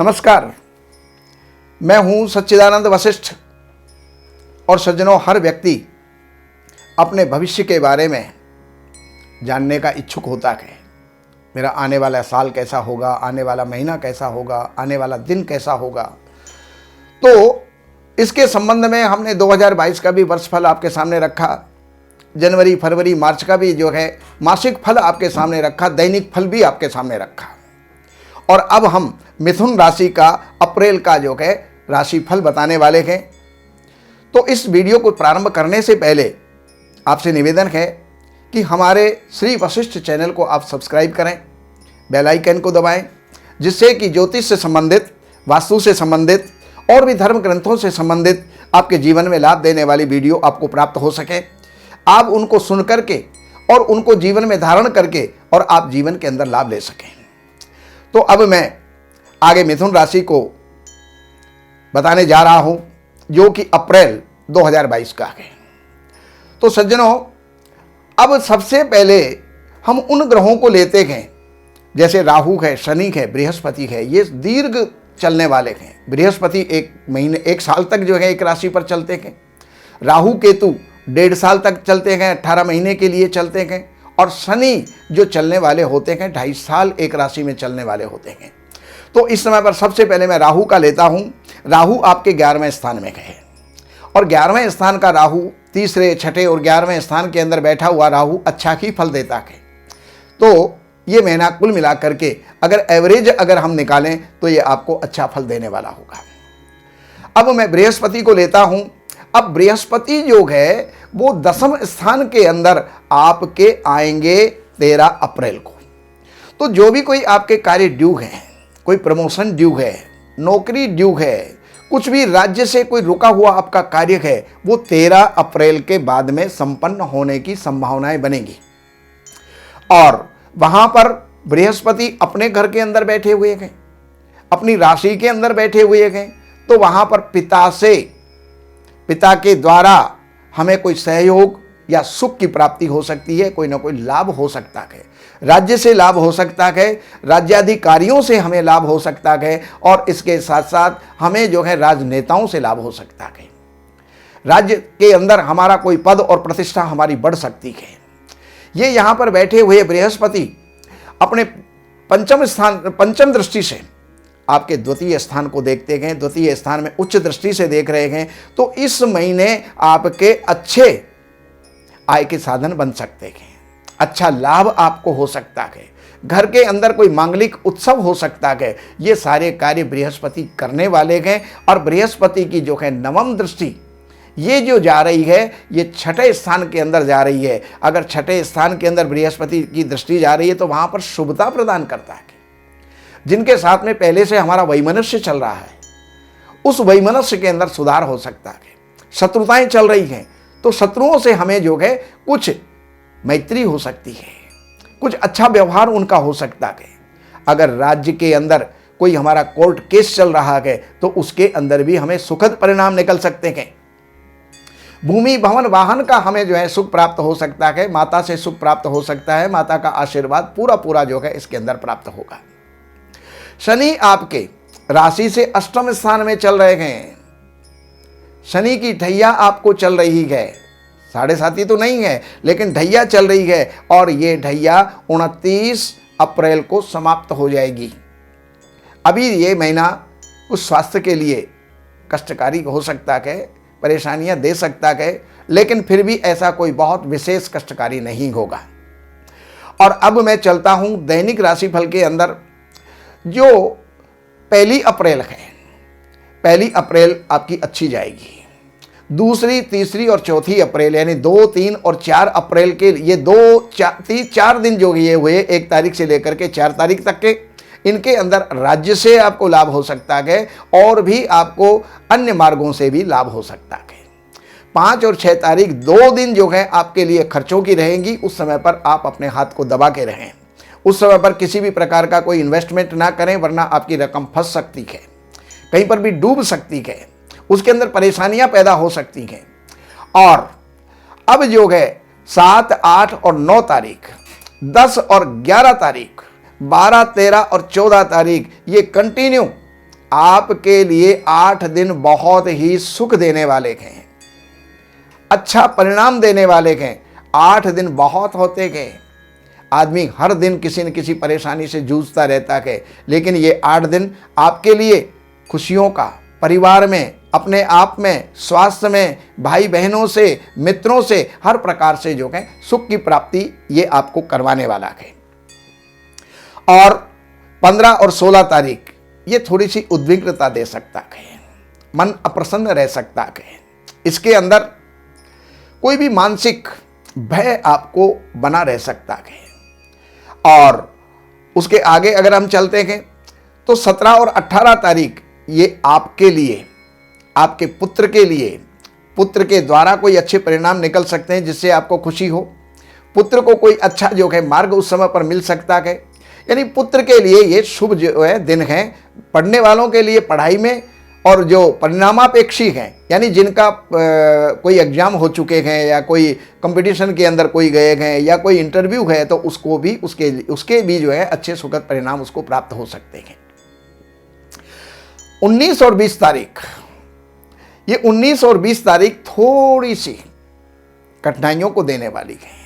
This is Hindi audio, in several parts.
नमस्कार, मैं हूं सच्चिदानंद वशिष्ठ। और सज्जनों, हर व्यक्ति अपने भविष्य के बारे में जानने का इच्छुक होता है। मेरा आने वाला साल कैसा होगा, आने वाला महीना कैसा होगा, आने वाला दिन कैसा होगा। तो इसके संबंध में हमने 2022 का भी वर्षफल आपके सामने रखा, जनवरी फरवरी मार्च का भी जो है मासिक फल आपके सामने रखा, दैनिक फल भी आपके सामने रखा। और अब हम मिथुन राशि का अप्रैल का जो है राशिफल बताने वाले हैं। तो इस वीडियो को प्रारंभ करने से पहले आपसे निवेदन है कि हमारे श्री वशिष्ठ चैनल को आप सब्सक्राइब करें, बेल आइकन को दबाएं, जिससे कि ज्योतिष से संबंधित, वास्तु से संबंधित और भी धर्म ग्रंथों से संबंधित आपके जीवन में लाभ देने वाली वीडियो आपको प्राप्त हो सके। आप उनको सुन करके और उनको जीवन में धारण करके और आप जीवन के अंदर लाभ ले सकें। तो अब मैं आगे मिथुन राशि को बताने जा रहा हूं, जो कि अप्रैल 2022 का है। तो सज्जनों, अब सबसे पहले हम उन ग्रहों को लेते हैं, जैसे राहु है, शनि है, बृहस्पति है। ये दीर्घ चलने वाले हैं। बृहस्पति एक साल तक जो है एक राशि पर चलते हैं। राहु केतु 1.5 साल तक चलते हैं, 18 महीने के लिए चलते हैं। और शनि जो चलने वाले होते हैं 2.5 साल एक राशि में चलने वाले होते हैं। तो इस समय पर सबसे पहले मैं राहु का लेता हूं। राहु आपके 11वें स्थान में है और 11वें स्थान का राहु तीसरे, छठे और 11वें स्थान के अंदर बैठा हुआ राहु अच्छा ही फल देता है। तो ये महीना कुल मिला करके अगर एवरेज हम निकालें तो ये आपको अच्छा फल देने वाला होगा। अब मैं बृहस्पति को लेता हूं। अब बृहस्पति जो है वो 10वें स्थान के अंदर आपके आएंगे 13 अप्रैल को। तो जो भी कोई आपके कार्य ड्यू है, कोई प्रमोशन ड्यू है, नौकरी ड्यू है, कुछ भी राज्य से कोई रुका हुआ आपका कार्य है, वो 13 अप्रैल के बाद में संपन्न होने की संभावनाएं बनेगी। और वहां पर बृहस्पति अपने घर के अंदर बैठे हुए हैं, अपनी राशि के अंदर बैठे हुए हैं। तो वहां पर पिता के द्वारा हमें कोई सहयोग या सुख की प्राप्ति हो सकती है, कोई ना कोई लाभ हो सकता है। राज्य से लाभ हो सकता है, राज्याधिकारियों से हमें लाभ हो सकता है, और इसके साथ साथ हमें जो है राजनेताओं से लाभ हो सकता है। राज्य के अंदर हमारा कोई पद और प्रतिष्ठा हमारी बढ़ सकती है। ये यहाँ पर बैठे हुए बृहस्पति अपने पंचम दृष्टि से आपके द्वितीय स्थान को देखते हैं, द्वितीय स्थान में उच्च दृष्टि से देख रहे हैं। तो इस महीने आपके अच्छे आय के साधन बन सकते हैं, अच्छा लाभ आपको हो सकता है, घर के अंदर कोई मांगलिक उत्सव हो सकता है। ये सारे कार्य बृहस्पति करने वाले हैं। और बृहस्पति की जो है 9वीं दृष्टि ये जो जा रही है, ये 6ठे स्थान के अंदर जा रही है। अगर 6ठे स्थान के अंदर बृहस्पति की दृष्टि जा रही है तो वहां पर शुभता प्रदान करता है। जिनके साथ में पहले से हमारा वैमनस्य चल रहा है, उस वैमनस्य के अंदर सुधार हो सकता है। शत्रुताएं चल रही हैं तो शत्रुओं से हमें जो है कुछ मैत्री हो सकती है, कुछ अच्छा व्यवहार उनका हो सकता है। अगर राज्य के अंदर कोई हमारा कोर्ट केस चल रहा है तो उसके अंदर भी हमें सुखद परिणाम निकल सकते हैं। भूमि भवन वाहन का हमें जो है सुख प्राप्त हो सकता है, माता से सुख प्राप्त हो सकता है, माता का आशीर्वाद पूरा जो है इसके अंदर प्राप्त होगा। शनि आपके राशि से 8वें स्थान में चल रहे हैं। शनि की ढैया आपको चल रही है, 7.5 तो नहीं है लेकिन ढैया चल रही है। और ये ढैया 29 अप्रैल को समाप्त हो जाएगी। अभी ये महीना उस स्वास्थ्य के लिए कष्टकारी हो सकता है, परेशानियां दे सकता है, लेकिन फिर भी ऐसा कोई बहुत विशेष कष्टकारी नहीं होगा। और अब मैं चलता हूं दैनिक राशिफल के अंदर। जो 1 अप्रैल है, 1 अप्रैल आपकी अच्छी जाएगी। 2, 3 और 4 अप्रैल यानी 2, 3 और 4 अप्रैल के ये 4 दिन जो ये हुए 1 तारीख से लेकर के 4 तारीख तक के, इनके अंदर राज्य से आपको लाभ हो सकता है और भी आपको अन्य मार्गों से भी लाभ हो सकता है। 5 और 6 तारीख 2 दिन जो है आपके लिए खर्चों की रहेंगी। उस समय पर आप अपने हाथ को दबा के रहें। उस समय पर किसी भी प्रकार का कोई इन्वेस्टमेंट ना करें, वरना आपकी रकम फंस सकती है, कहीं पर भी डूब सकती है, उसके अंदर परेशानियां पैदा हो सकती हैं। और अब जो है 7, 8 और 9 तारीख, 10 और 11 तारीख, 12, 13 और 14 तारीख ये कंटिन्यू आपके लिए 8 दिन बहुत ही सुख देने वाले हैं, अच्छा परिणाम देने वाले हैं। 8 दिन बहुत होते गए, आदमी हर दिन किसी न किसी परेशानी से जूझता रहता है, लेकिन ये 8 दिन आपके लिए खुशियों का, परिवार में, अपने आप में, स्वास्थ्य में, भाई बहनों से, मित्रों से, हर प्रकार से जो है सुख की प्राप्ति ये आपको करवाने वाला है। और 15 और 16 तारीख ये थोड़ी सी उद्विग्नता दे सकता है, मन अप्रसन्न रह सकता है, इसके अंदर कोई भी मानसिक भय आपको बना रह सकता है। और उसके आगे अगर हम चलते हैं तो 17 और 18 तारीख ये आपके लिए, आपके पुत्र के लिए, पुत्र के द्वारा कोई अच्छे परिणाम निकल सकते हैं जिससे आपको खुशी हो। पुत्र को कोई अच्छा जो है मार्ग उस समय पर मिल सकता है, यानी पुत्र के लिए ये शुभ जो है दिन है। पढ़ने वालों के लिए पढ़ाई में, और जो परिणामापेक्षी हैं, यानी जिनका कोई एग्जाम हो चुके हैं या कोई कंपटीशन के अंदर कोई गए हैं या कोई इंटरव्यू है, तो उसको भी उसके भी जो है अच्छे सुखद परिणाम उसको प्राप्त हो सकते हैं। 19 और 20 तारीख, ये 19 और 20 तारीख थोड़ी सी कठिनाइयों को देने वाली है।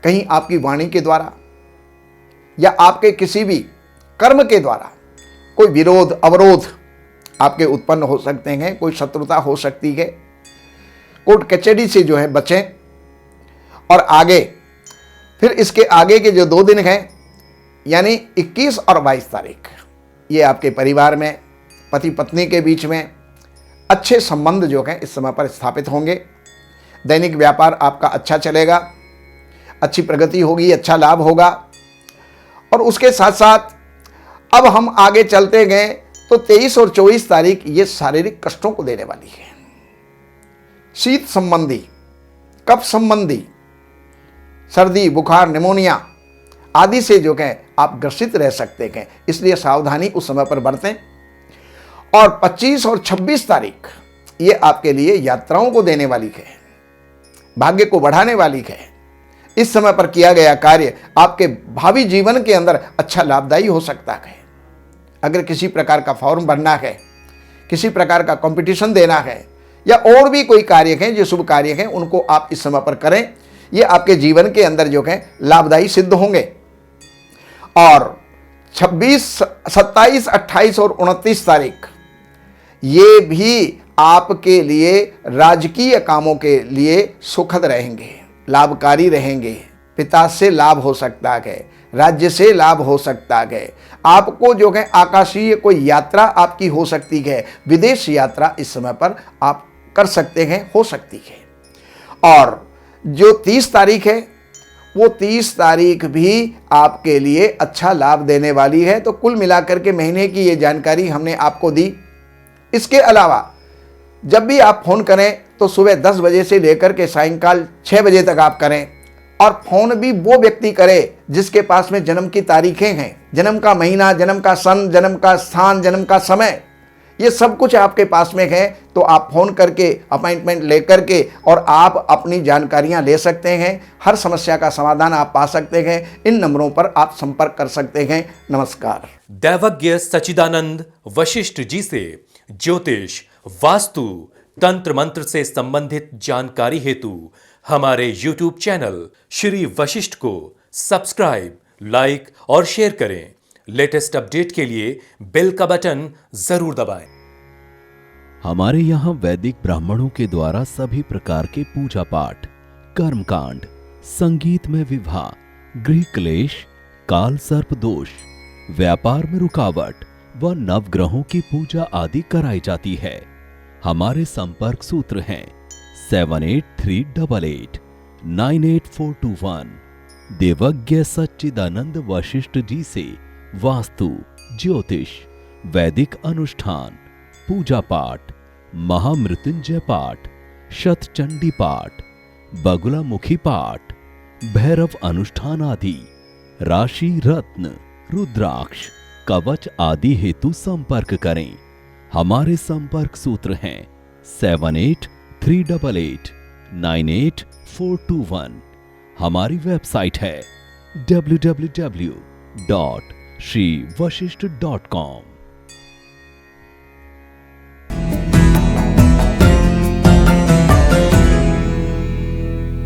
कहीं आपकी वाणी के द्वारा या आपके किसी भी कर्म के द्वारा कोई विरोध, अवरोध आपके उत्पन्न हो सकते हैं, कोई शत्रुता हो सकती है। कोर्ट कचहरी से जो है बचें। और आगे फिर इसके आगे के जो 2 दिन हैं, यानी 21 और 22 तारीख, ये आपके परिवार में, पति पत्नी के बीच में अच्छे संबंध जो हैं इस समय पर स्थापित होंगे। दैनिक व्यापार आपका अच्छा चलेगा, अच्छी प्रगति होगी, अच्छा लाभ होगा। और उसके साथ साथ अब हम आगे चलते गए तो 23 और 24 तारीख ये शारीरिक कष्टों को देने वाली है। शीत संबंधी, कफ संबंधी, सर्दी, बुखार, निमोनिया आदि से जो है आप ग्रसित रह सकते हैं, इसलिए सावधानी उस समय पर बरतें। और 25 और 26 तारीख ये आपके लिए यात्राओं को देने वाली है, भाग्य को बढ़ाने वाली है। इस समय पर किया गया कार्य आपके भावी जीवन के अंदर अच्छा लाभदायी हो सकता है। अगर किसी प्रकार का फॉर्म भरना है, किसी प्रकार का कंपटीशन देना है, या और भी कोई कार्य है जो शुभ कार्य है, उनको आप इस समय पर करें। ये आपके जीवन के अंदर जो है लाभदायी सिद्ध होंगे। और 26, 27, 28 और 29 तारीख ये भी आपके लिए राजकीय कामों के लिए सुखद रहेंगे, लाभकारी रहेंगे। पिता से लाभ हो सकता है, राज्य से लाभ हो सकता है। आपको जो है आकाशीय कोई यात्रा आपकी हो सकती है, विदेश यात्रा इस समय पर आप कर सकते हैं, हो सकती है। और जो 30 तारीख है वो 30 तारीख भी आपके लिए अच्छा लाभ देने वाली है। तो कुल मिलाकर के महीने की ये जानकारी हमने आपको दी। इसके अलावा जब भी आप फोन करें तो सुबह 10 बजे से लेकर के सायंकाल 6 बजे तक आप करें। और फोन भी वो व्यक्ति करे जिसके पास में जन्म की तारीखें हैं, जन्म का महीना, जन्म का सन, जन्म का स्थान, जन्म का समय, ये सब कुछ आपके पास में है। तो आप फोन करके अपॉइंटमेंट लेकर के और आप अपनी जानकारियां ले सकते हैं। हर समस्या का समाधान आप पा सकते हैं। इन नंबरों पर आप संपर्क कर सकते हैं। नमस्कार। दैवज्ञ सच्चिदानंद वशिष्ठ जी से ज्योतिष, वास्तु, तंत्र मंत्र से संबंधित जानकारी हेतु हमारे YouTube चैनल श्री वशिष्ठ को सब्सक्राइब, लाइक और शेयर करें। लेटेस्ट अपडेट के लिए बेल का बटन जरूर दबाएं। हमारे यहाँ वैदिक ब्राह्मणों के द्वारा सभी प्रकार के पूजा पाठ, कर्मकांड, संगीत में विवाह, गृह क्लेश, काल सर्प दोष, व्यापार में रुकावट व नवग्रहों की पूजा आदि कराई जाती है। हमारे संपर्क सूत्र हैं 7838 98421। देवज्ञ सच्चिदानंद वशिष्ठ जी से वास्तु, ज्योतिष, वैदिक अनुष्ठान, पूजा पाठ, महामृत्युंजय पाठ, शतचंडी पाठ, बगुलामुखी पाठ, भैरव अनुष्ठान आदि, राशि रत्न, रुद्राक्ष, कवच आदि हेतु संपर्क करें। हमारे संपर्क सूत्र हैं 7838 98421। हमारी वेबसाइट है www.shrivashishth.com।